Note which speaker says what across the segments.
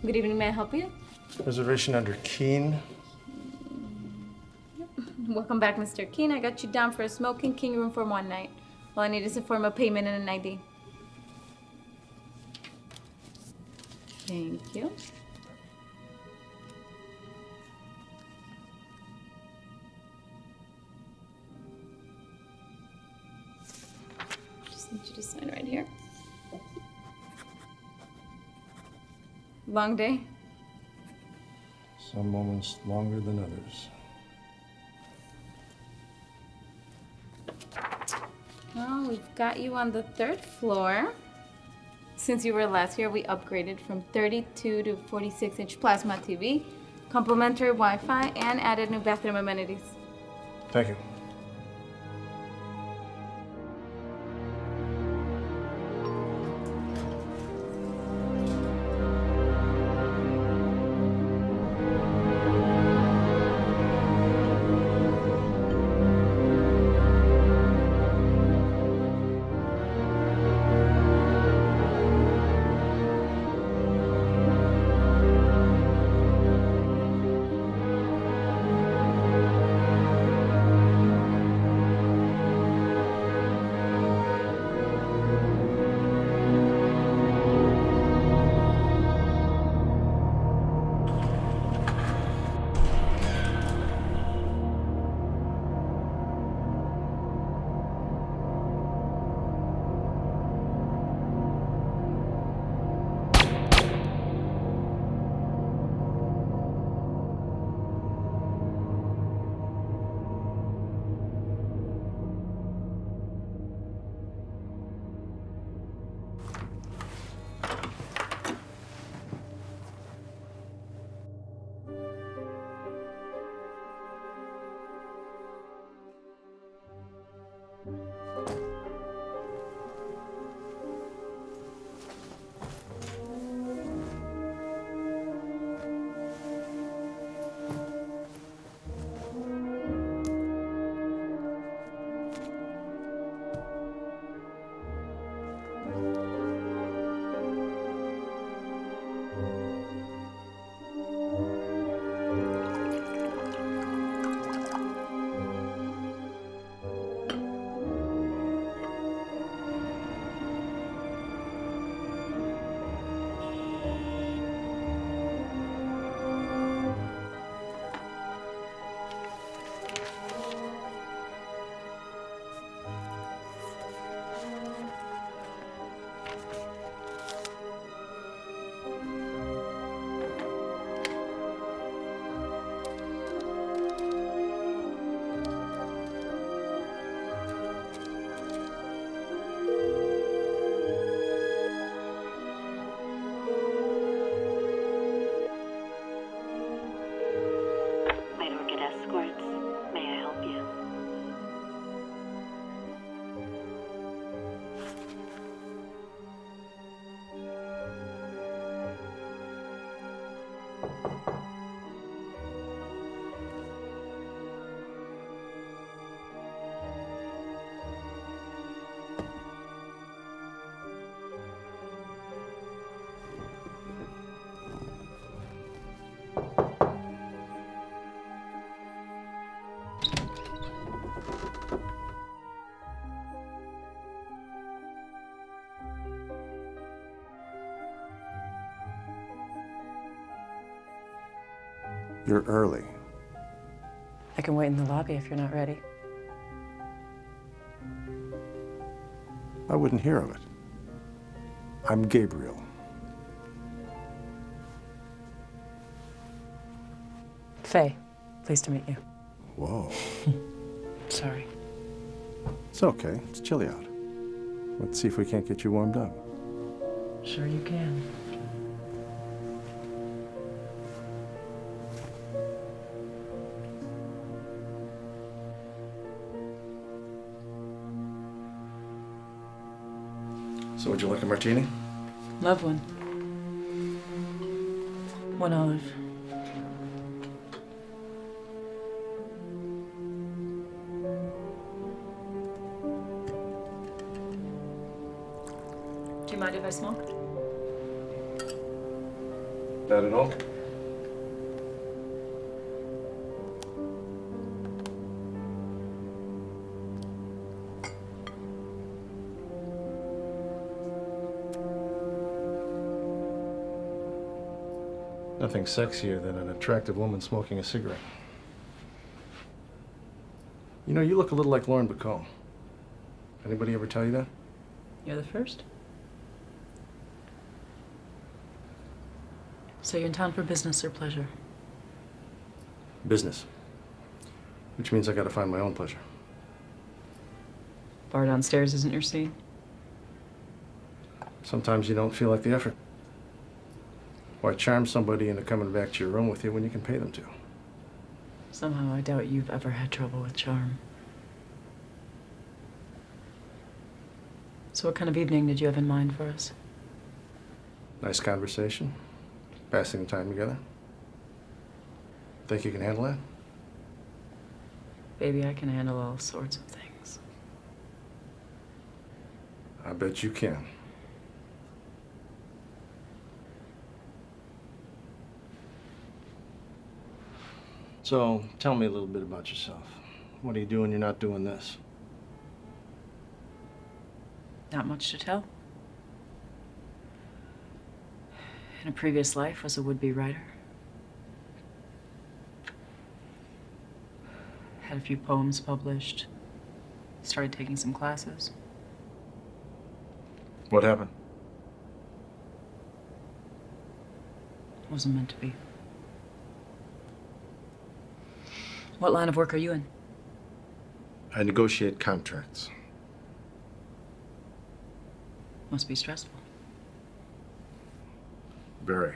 Speaker 1: Good evening, may I help you?
Speaker 2: Reservation under Keen.
Speaker 1: Yep. Welcome back, Mr. Keen. I got you down for a smoking king room for one night. All I need is a form of payment and an ID. Thank you. Just need you to sign right here. Long day?
Speaker 2: Some moments longer than others.
Speaker 1: Well, we've got you on the 3rd floor. Since you were last here, we upgraded from 32 to 46-inch plasma TV, complimentary Wi-Fi, and added new bathroom amenities.
Speaker 2: Thank you. You're early.
Speaker 3: I can wait in the lobby if you're not ready.
Speaker 2: I wouldn't hear of it. I'm Gabriel.
Speaker 3: Faye, pleased to meet you.
Speaker 2: Whoa.
Speaker 3: Sorry.
Speaker 2: It's okay. It's chilly out. Let's see if we can't get you warmed up.
Speaker 3: Sure you can.
Speaker 2: So would you like a martini?
Speaker 3: Love one. One olive. you mind if I smoke?
Speaker 2: Not at all. Nothing sexier than an attractive woman smoking a cigarette. You know, you look a little like Lauren Bacall. Anybody ever tell you that?
Speaker 3: You're the first. So you're in town for business or pleasure?
Speaker 2: Business. Which means I gotta find my own pleasure.
Speaker 3: Bar downstairs isn't your scene?
Speaker 2: Sometimes you don't feel like the effort. Why charm somebody into coming back to your room with you when you can pay them to?
Speaker 3: Somehow I doubt you've ever had trouble with charm. So what kind of evening did you have in mind for us?
Speaker 2: Nice conversation. Passing time together. Think you can handle that?
Speaker 3: Baby, I can handle all sorts of things.
Speaker 2: I bet you can. So, tell me a little bit about yourself. What do you do when you're not doing this?
Speaker 3: Not much to tell. In a previous life, was a would-be writer. Had a few poems published. Started taking some classes.
Speaker 2: What happened?
Speaker 3: Wasn't meant to be. What line of work are you in?
Speaker 2: I negotiate contracts.
Speaker 3: Must be stressful.
Speaker 2: Very.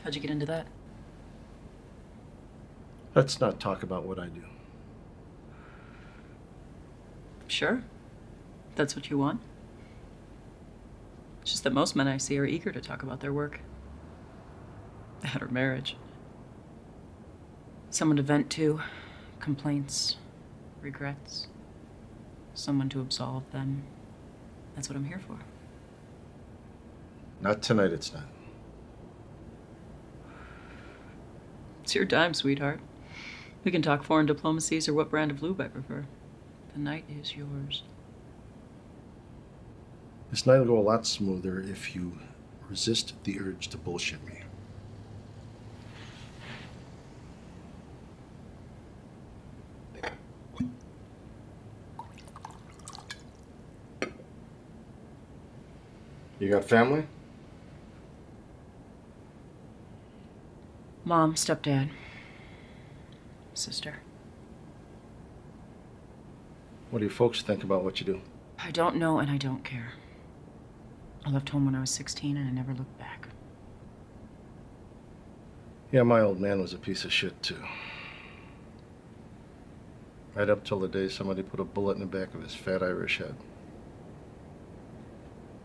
Speaker 3: How'd you get into that?
Speaker 2: Let's not talk about what I do.
Speaker 3: Sure. That's what you want. It's just that most men I see are eager to talk about their work. That or marriage. Someone to vent to, complaints, regrets. Someone to absolve them. That's what I'm here for.
Speaker 2: Not tonight, it's not.
Speaker 3: It's your time, sweetheart. We can talk foreign diplomacies or what brand of lube I prefer. The night is yours.
Speaker 2: This night will go a lot smoother if you resist the urge to bullshit me. You got family?
Speaker 3: Mom, stepdad, sister.
Speaker 2: What do your folks think about what you do?
Speaker 3: I don't know and I don't care. I left home when I was 16 and I never looked back.
Speaker 2: Yeah, my old man was a piece of shit, too. Right up till the day somebody put a bullet in the back of his fat Irish head.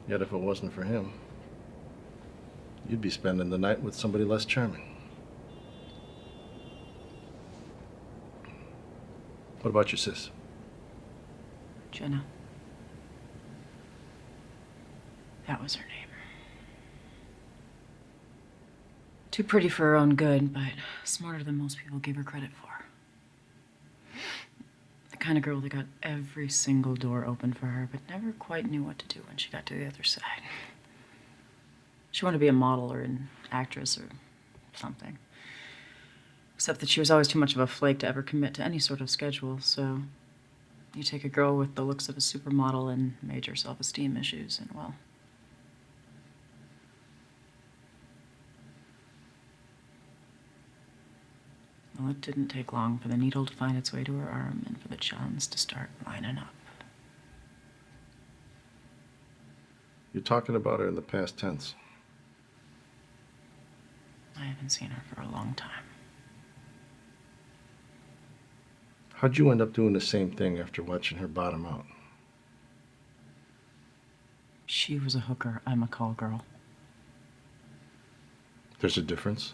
Speaker 2: Yet if it wasn't for him, you'd be spending the night with somebody less charming. What about your sis?
Speaker 3: Jenna. That was her name. Too pretty for her own good, but smarter than most people give her credit for. The kind of girl that got every single door open for her, but never quite knew what to do when she got to the other side. She wanted to be a model or an actress or something. Except that she was always too much of a flake to ever commit to any sort of schedule, so you take a girl with the looks of a supermodel and major self-esteem issues, and well... Well, it didn't take long for the needle to find its way to her arm and for the chance to start lining up.
Speaker 2: You're talking about her in the past tense.
Speaker 3: I haven't seen her for a long time.
Speaker 2: How'd you end up doing the same thing after watching her bottom out?
Speaker 3: She was a hooker. I'm a call girl.
Speaker 2: There's a difference.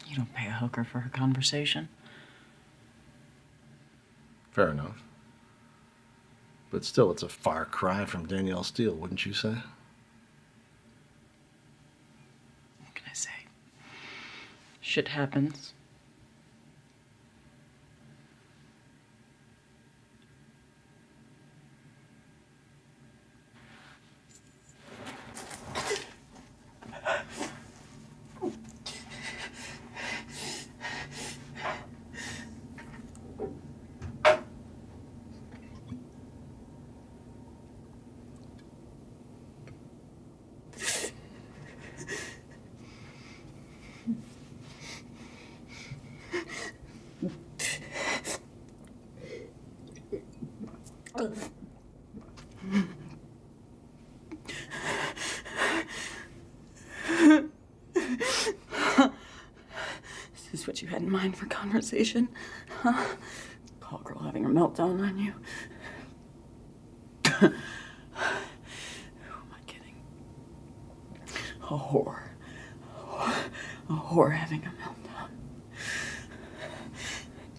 Speaker 3: You don't pay a hooker for her conversation.
Speaker 2: Fair enough. But still, it's a far cry from Danielle Steele, wouldn't you say?
Speaker 3: What can I say? Shit happens. Is this what you had in mind for conversation? Huh? Call girl having a meltdown on you. Who am I kidding? A whore. A whore having a meltdown.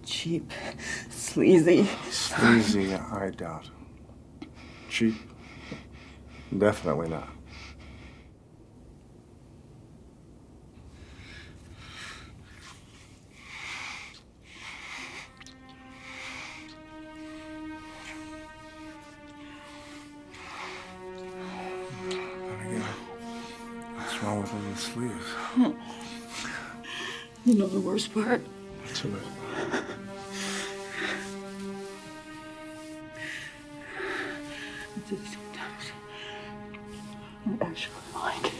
Speaker 3: Cheap, sleazy.
Speaker 2: Sleazy, I doubt. Cheap? Definitely not. What's wrong with any sleeves?
Speaker 3: You know the worst part?
Speaker 2: What's of it?
Speaker 3: Sometimes I actually like it.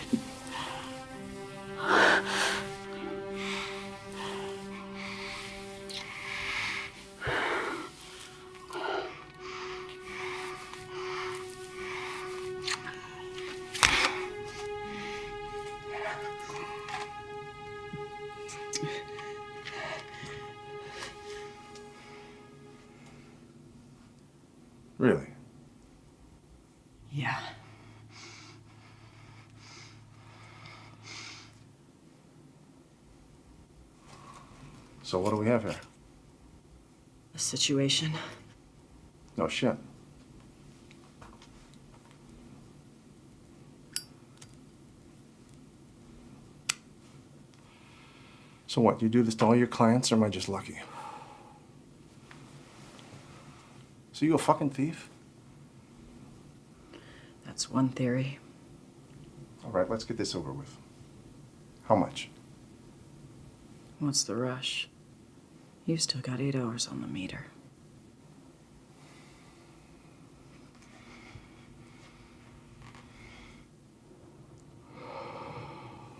Speaker 2: Really?
Speaker 3: Yeah.
Speaker 2: So what do we have here?
Speaker 3: A situation.
Speaker 2: No shit. So what, you do this to all your clients, or am I just lucky? So you a fucking thief?
Speaker 3: That's one theory.
Speaker 2: All right, let's get this over with. How much?
Speaker 3: What's the rush? You've still got 8 hours on the meter.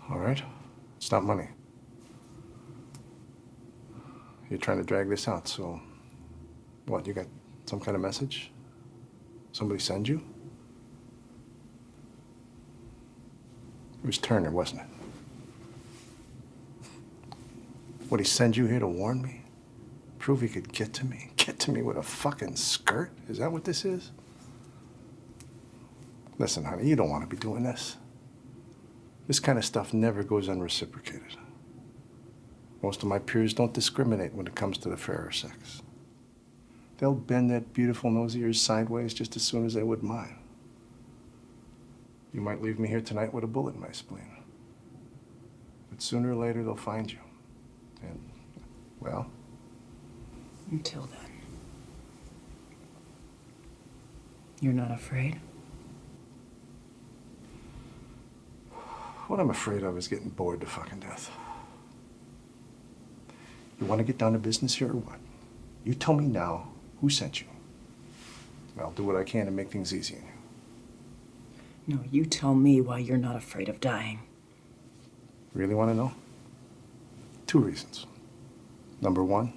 Speaker 2: All right, it's not money. You're trying to drag this out, so what, you got some kind of message? Somebody send you? It was Turner, wasn't it? Would he send you here to warn me? Prove he could get to me? Get to me with a fucking skirt? Is that what this is? Listen, honey, you don't want to be doing this. This kind of stuff never goes unreciprocated. Most of my peers don't discriminate when it comes to the fairer sex. They'll bend that beautiful nose of yours sideways just as soon as they would mine. You might leave me here tonight with a bullet in my spleen. But sooner or later, they'll find you. And, well...
Speaker 3: Until then. You're not afraid?
Speaker 2: What I'm afraid of is getting bored to fucking death. You want to get down to business here or what? You tell me now who sent you. I'll do what I can to make things easy on you.
Speaker 3: No, you tell me why you're not afraid of dying.
Speaker 2: Really want to know? 2 reasons. Number 1,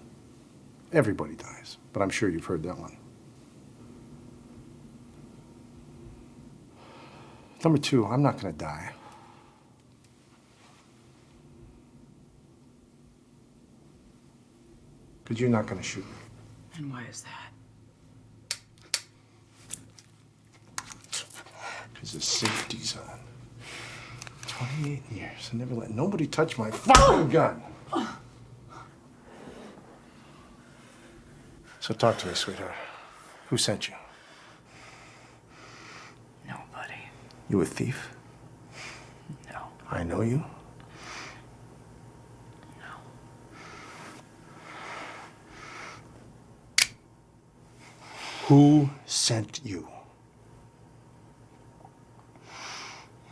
Speaker 2: everybody dies, but I'm sure you've heard that one. Number 2, I'm not going to die. Because you're not going to shoot me.
Speaker 3: And why is that?
Speaker 2: Because the safety's on. 28 years. I never let nobody touch my fucking gun. So talk to me, sweetheart. Who sent you? You a thief?
Speaker 3: No.
Speaker 2: I know you.
Speaker 3: No.
Speaker 2: Who sent you?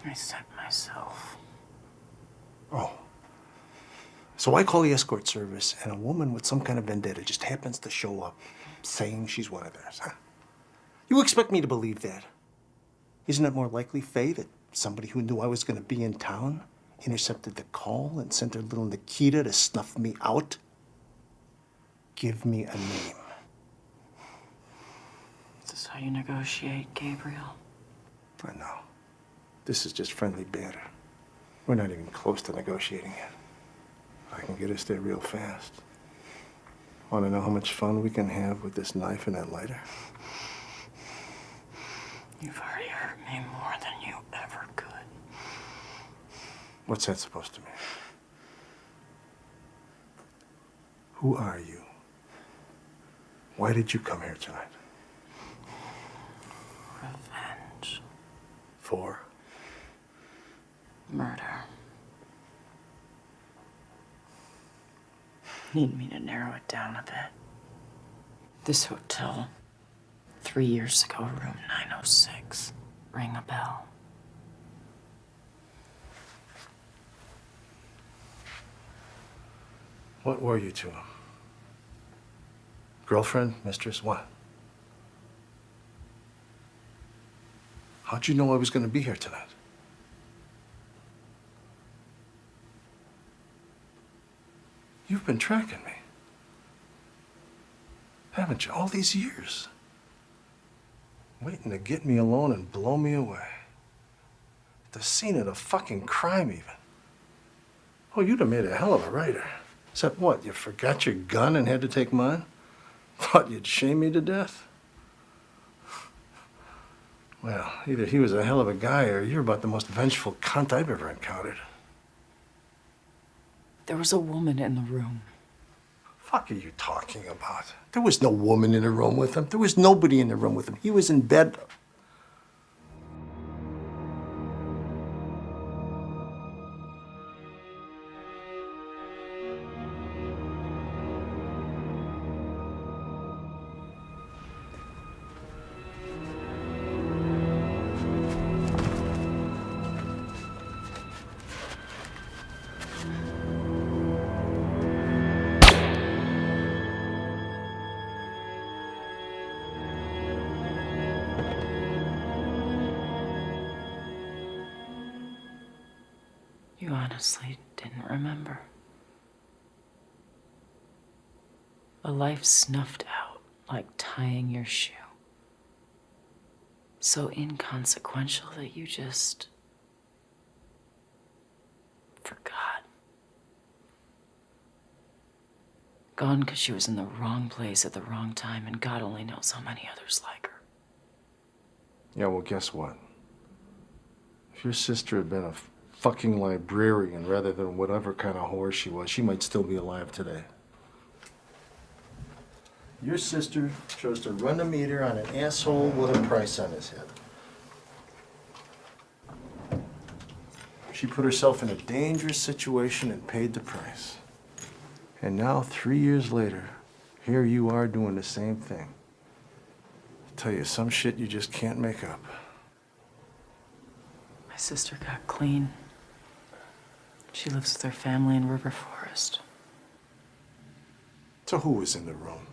Speaker 3: I sent myself.
Speaker 2: Oh. So I call the escort service, and a woman with some kind of vendetta just happens to show up saying she's one of theirs, huh? You expect me to believe that? Isn't it more likely, Faye, that somebody who knew I was going to be in town intercepted the call and sent their little Nikita to snuff me out? Give me a name.
Speaker 3: Is this how you negotiate, Gabriel?
Speaker 2: I know. This is just friendly banter. We're not even close to negotiating yet. I can get us there real fast. Want to know how much fun we can have with this knife and that lighter?
Speaker 3: You've already hurt me more than you ever could.
Speaker 2: What's that supposed to mean? Who are you? Why did you come here tonight?
Speaker 3: Revenge.
Speaker 2: For?
Speaker 3: Murder. Need me to narrow it down a bit. This hotel, 3 years ago, room 906. Ring a bell.
Speaker 2: What were you to him? Girlfriend, mistress, what? How'd you know I was going to be here tonight? You've been tracking me. Haven't you, all these years? Waiting to get me alone and blow me away. At the scene of the fucking crime, even. Oh, you'd have made a hell of a writer. Except what, you forgot your gun and had to take mine? Thought you'd shame me to death? Well, either he was a hell of a guy or you're about the most vengeful cunt I've ever encountered.
Speaker 3: There was a woman in the room.
Speaker 2: Fuck are you talking about? There was no woman in the room with him. There was nobody in the room with him. He was in bed.
Speaker 3: You honestly didn't remember. A life snuffed out like tying your shoe. So inconsequential that you just forgot. Gone because she was in the wrong place at the wrong time, and God only knows how many others like her.
Speaker 2: Yeah, well, guess what? If your sister had been a fucking librarian rather than whatever kind of whore she was, she might still be alive today. Your sister chose to run a meter on an asshole with a price on his head. She put herself in a dangerous situation and paid the price. And now, 3 years later, here you are doing the same thing. I tell you, some shit you just can't make up.
Speaker 3: My sister got clean. She lives with her family in River Forest.
Speaker 2: So who was in the room?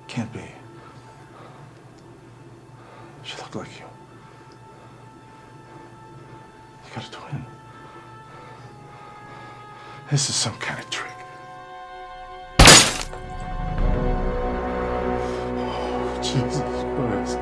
Speaker 2: Can't be. She looked like you. got a twin. This is some kind of trick. Oh, Jesus Christ.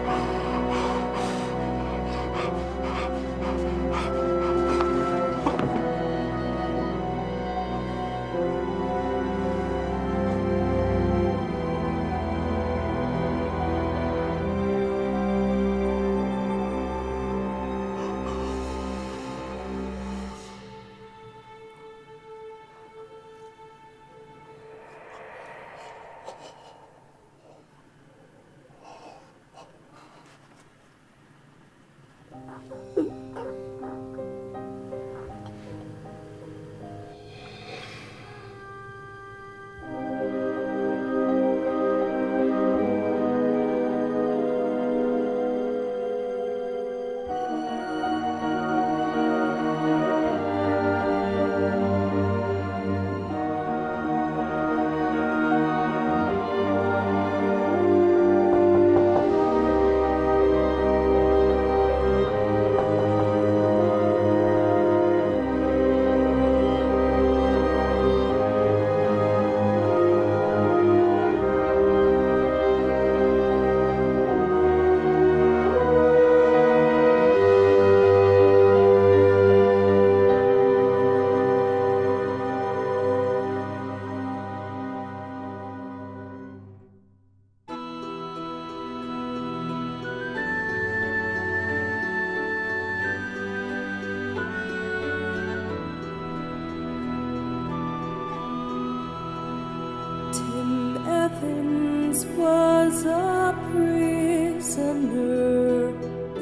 Speaker 4: Tim Evans was a prisoner,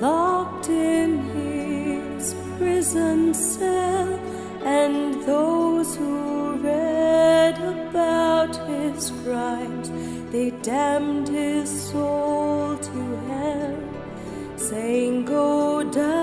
Speaker 4: locked in his prison cell, and those who read about his crimes, they damned his soul to hell, saying, "Go down